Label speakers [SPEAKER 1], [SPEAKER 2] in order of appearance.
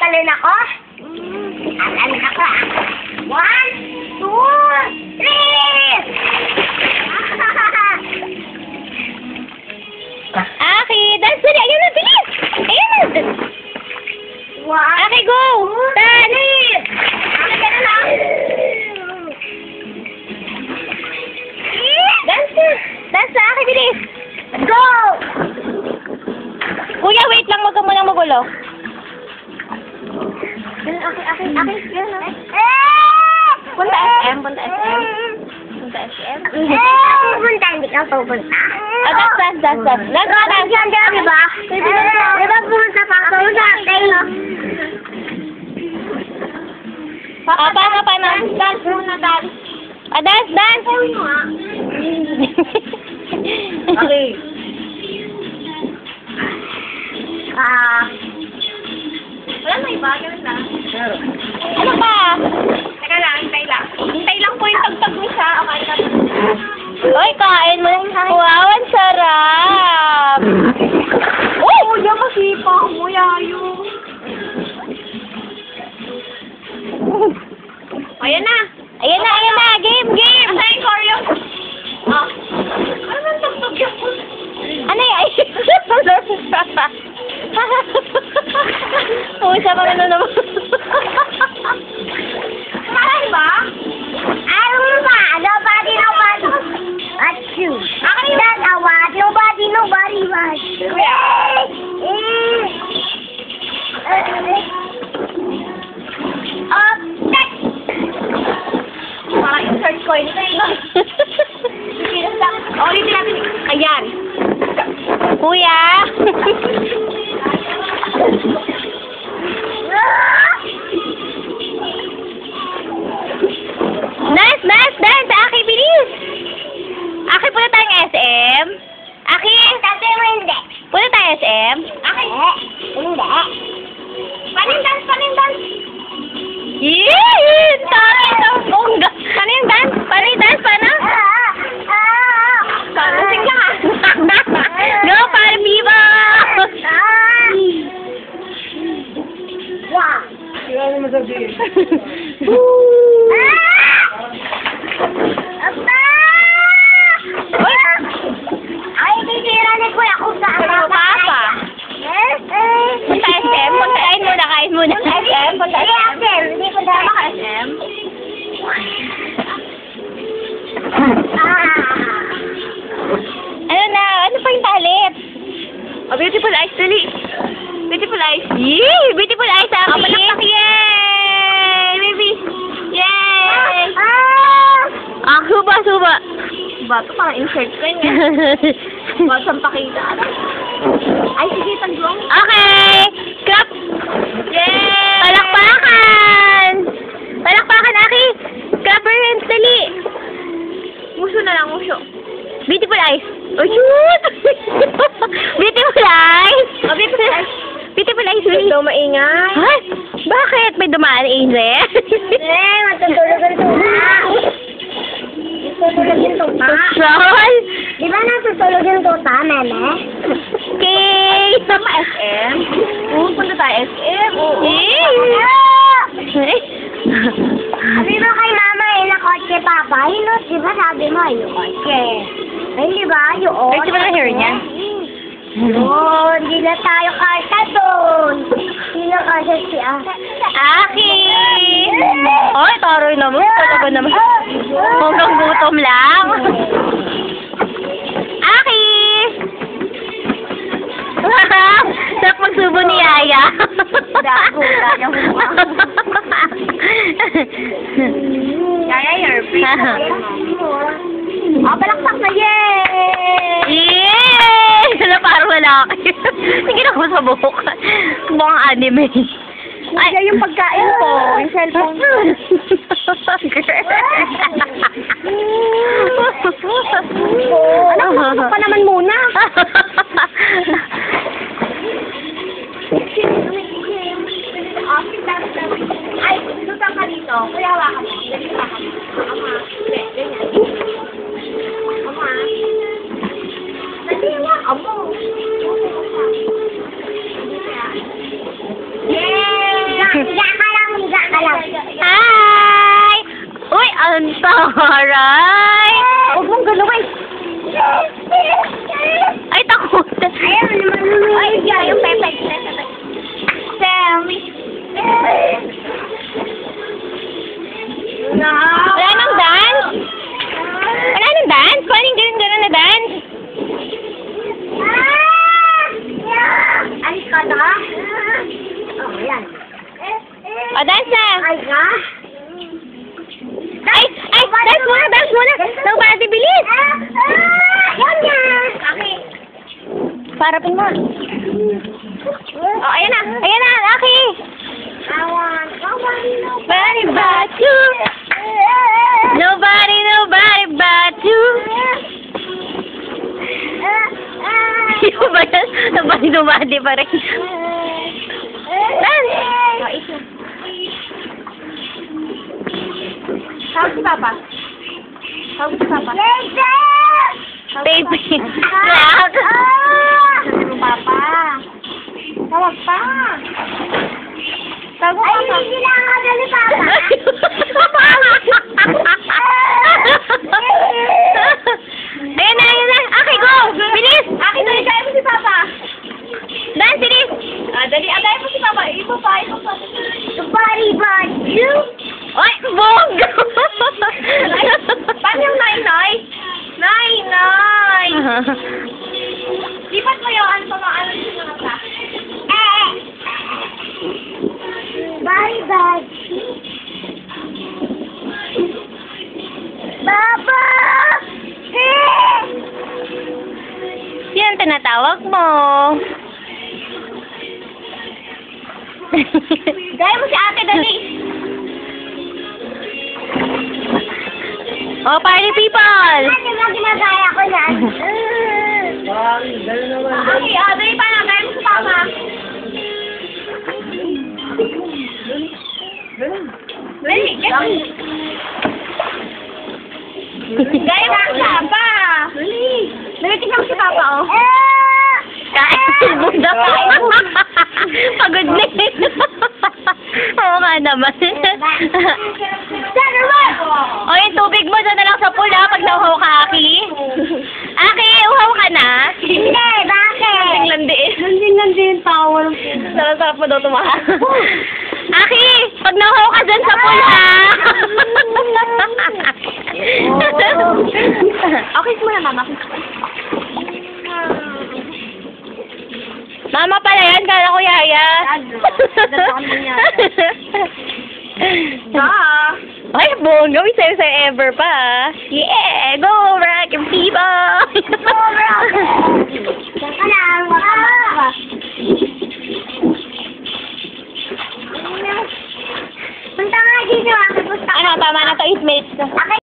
[SPEAKER 1] Talon ako? Talon ako. 1, 2, 3!
[SPEAKER 2] Aki, dance dali. Ayun na, bilis. Ayun na. Aki, go. Dance.
[SPEAKER 1] Ako na lang.
[SPEAKER 2] Dance. Dance na, Aki, bilis.
[SPEAKER 1] Go!
[SPEAKER 2] Kuya, wait lang. Huwag ka munang magulo.
[SPEAKER 1] Akin.
[SPEAKER 2] Punta SM. Punta SM. Punta SM.
[SPEAKER 1] Pupunta, hindi ka pupunta.
[SPEAKER 2] Dance.
[SPEAKER 1] Dance, diba? Diba pumunta pa ako sa akin?
[SPEAKER 2] Paano?
[SPEAKER 1] Dance muna, dance.
[SPEAKER 2] Dance.
[SPEAKER 1] Okay. Wala na iba, ganun lang.
[SPEAKER 2] Ano pa?
[SPEAKER 1] Teka lang, hintay lang. Hintay lang po yung tagtag mo siya. Okay,
[SPEAKER 2] Uy, kain mo lang. Wow, ang sarap.
[SPEAKER 1] Uy! Oh, yan masipa mo, yayo. Ayan na.
[SPEAKER 2] Ayan na. Game.
[SPEAKER 1] Asa yung choreo? Ah. Ano man tagtag yan?
[SPEAKER 2] Ano yan? Pusa pa na naman.
[SPEAKER 1] Ay ba? Ayaw mo ba? Nobody. Achoo. Akin na tawad. Nobody. Parang insert ko yun. Ulitin natin. Ayan.
[SPEAKER 2] Kuya. Dance. Aki, bilis. Aki, punta tayong SM. Aki.
[SPEAKER 1] Sabi mo hindi.
[SPEAKER 2] Punta tayo SM.
[SPEAKER 1] Akin. Hindi. Panin.
[SPEAKER 2] Yee! Taray ng bongga. Paano yung dance? Paano?
[SPEAKER 1] Lasing ka.
[SPEAKER 2] Go, para viva!
[SPEAKER 1] Wow.
[SPEAKER 3] Kailangan mo sabihin.
[SPEAKER 1] Ay, titira ni Kuya kung saan
[SPEAKER 2] Ano pa? Punta SM? Kain muna. SM? Punta SM?
[SPEAKER 1] Hindi ko dama ka
[SPEAKER 2] SM? Ano na? Ano pa yung talit? Oh, beautiful eyes, dali. Beautiful eyes. Yee! Beautiful eyes, Aki.
[SPEAKER 1] Oh, palakpak.
[SPEAKER 2] Yay! Baby! Yay! Suba.
[SPEAKER 1] Bato, parang insert ko yun. Bato ang pakita. Ay, sige, tagong.
[SPEAKER 2] Okay! Clap!
[SPEAKER 1] Yay!
[SPEAKER 2] Palakpakan, Aki! Clap your hands, dali!
[SPEAKER 1] Muso na lang, muso.
[SPEAKER 2] Beautiful eyes. Oh, shoot! Beautiful eyes!
[SPEAKER 1] Oh, beautiful eyes.
[SPEAKER 2] Beautiful eyes, really.
[SPEAKER 1] Daw maingay.
[SPEAKER 2] Ay! Bakit? May dumaan, Angel?
[SPEAKER 1] Matutulog ang tuta. Matutulog yung tuta.
[SPEAKER 2] Sol?
[SPEAKER 1] Di ba natutulog yung tuta, meme?
[SPEAKER 2] Okay!
[SPEAKER 1] Sama SM? Punta tayo SM? Oo. Sabi mo kay mama, kotse papa. Hinot, di ba sabi mo, kotse. Ay, di ba? Yun.
[SPEAKER 2] Ay, di ba na hair niya?
[SPEAKER 1] Oh, hindi na tayo kasya doon. Hindi na kasya si
[SPEAKER 2] Aki! Oy, taroy naman. Talaga naman. Hanggang gutom lang. Aki! Sarap magsubo ni Yaya.
[SPEAKER 1] Dago, Yaya mo. Yaya, you're free. Balaksak na, yay!
[SPEAKER 2] Yay! Sala parang lalaki. Sige na ko sa buhok. Mukhang anime.
[SPEAKER 1] Ay, yung pagkain ko, yung cellphone ko. Anak, pa naman muna. Ay, lutang ka dito. Kuya, hawakan mo. Dali, hawakan mo. Ama. Hindi, ganyan. Ama. Dali, hawakan mo. Yay! Higa ka lang, higa ka lang.
[SPEAKER 2] Hi! Uy, ang taray! Huwag mong galawin. Ay, takot.
[SPEAKER 1] Ayaw naman.
[SPEAKER 2] Ay,
[SPEAKER 1] yung pepe.
[SPEAKER 2] Sammy.
[SPEAKER 1] No.
[SPEAKER 2] Wala nang dance? Wala nang dance? Paano yung ganun na dance?
[SPEAKER 1] Alis ka na? Oh, yan.
[SPEAKER 2] O, dance na.
[SPEAKER 1] Ay ka?
[SPEAKER 2] Ay, dance muna. Nobody, bilis.
[SPEAKER 1] Yan yan. Okay.
[SPEAKER 2] Parapin mo. Oh, ayan na, Aki. Nobody but you. Nobody but you. Yung ba yan? Nobody pa rin. Dance. Oh, isa.
[SPEAKER 1] Tawag si Papa.
[SPEAKER 2] Baby.
[SPEAKER 1] Tawag mo, Papa. Tawag pa. Tawag mo, Papa. Ay, hindi lang ako dali, Papa.
[SPEAKER 2] Ayan na. Aki, go. Bilis.
[SPEAKER 1] Aki, dali kayo mo si Papa.
[SPEAKER 2] Dance, bilis.
[SPEAKER 1] Dali, agay mo si Papa. Ipo pa. Nobody but you.
[SPEAKER 2] Ay, bog!
[SPEAKER 1] Paano yung nay-nay? Nay-nay! Lipat mo yung ano yung mga ka. Bye, bye. Baba!
[SPEAKER 2] Yan, tinatawag mo.
[SPEAKER 1] Gaya mo si ate, dali.
[SPEAKER 2] Oh, party people!
[SPEAKER 1] Ate, ginagaya ko yan. Okay, dali pa na. Gaya mo si Papa. Dali, gaya mo si Papa. Dali, tingnan mo si Papa, oh.
[SPEAKER 2] Kain mo daw. Pagod na eh. Oo nga naman. O, yung tubig mo dyan na lang sa pool, ha? Pag nauhaw ka, Aki. Aki, uhaw ka na?
[SPEAKER 1] Hindi, bakit?
[SPEAKER 2] Landi yung towel. Sarap mo daw tumaha. Aki, pag nauhaw ka dyan sa pool, ha?
[SPEAKER 1] Okay, muna, Mama.
[SPEAKER 2] Mama pala yan, kala ko yaya. Ay, bongga, may sayo ever pa. Yeah, go rock and people.
[SPEAKER 1] Go rock. Saka lang, punta nga dito, punta.
[SPEAKER 2] Ano, tama na to, 8 minutes.
[SPEAKER 1] Okay.